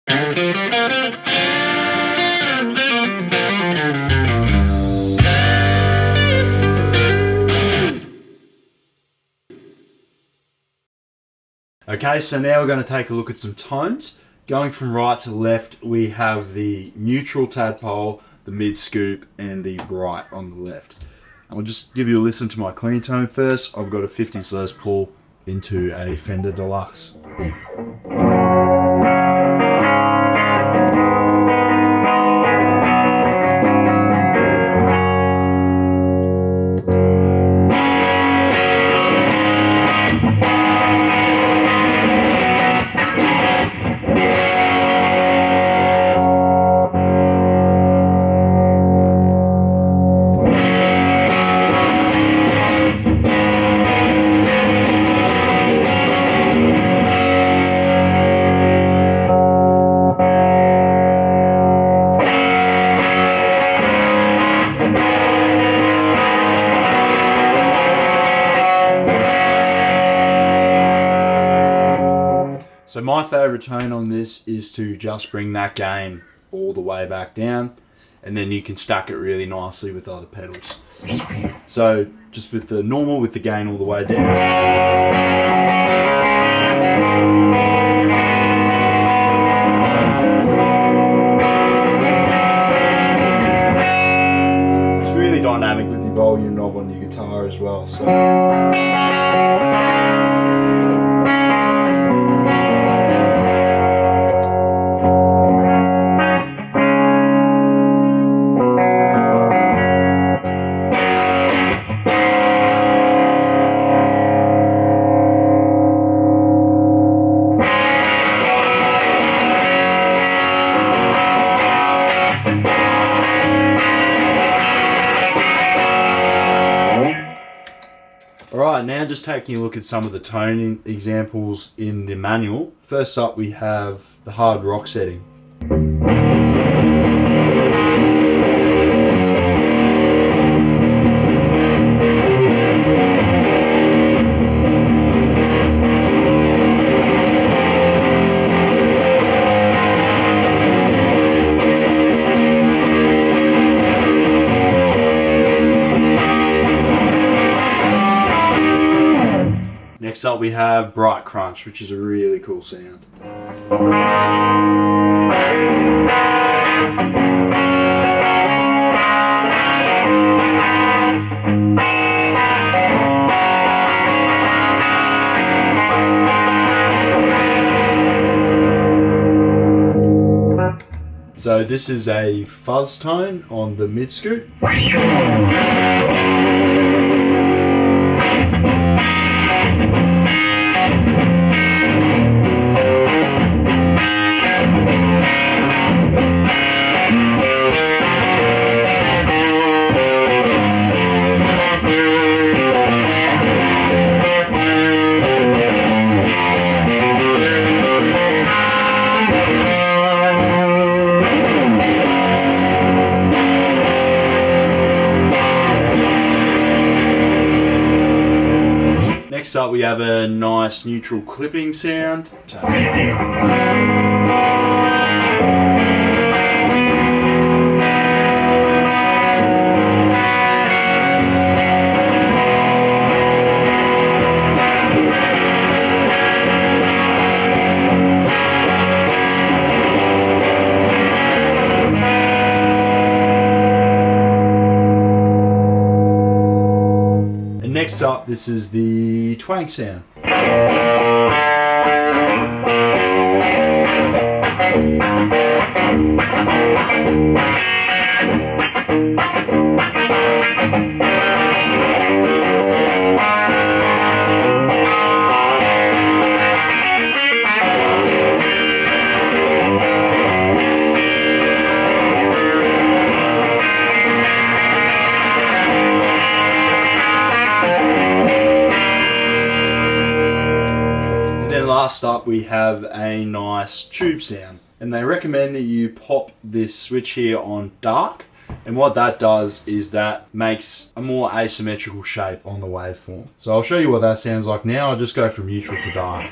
Okay, so now we're going to take a look at some tones. Going from right to left, we have the neutral tadpole, the mid scoop, and the bright on the left. I'll just give you a listen to my clean tone first. I've got a 50s Les Paul into a Fender Deluxe. So my favourite tone on this is to just bring that gain all the way back down, and then you can stack it really nicely with other pedals. So just with the normal, with the gain all the way down. It's really dynamic with the volume knob on your guitar as well. Alright, now just taking a look at some of the toning examples in the manual. First up we have the hard rock setting. Next up we have Bright Crunch, which is a really cool sound. So this is a fuzz tone on the mid scoop. Next up we have a nice neutral clipping sound. Next up, this is the twang sound. Last up we have a nice tube sound, and they recommend that you pop this switch here on dark, and what that does is that makes a more asymmetrical shape on the waveform. So I'll show you what that sounds like now. I'll just go from neutral to dark.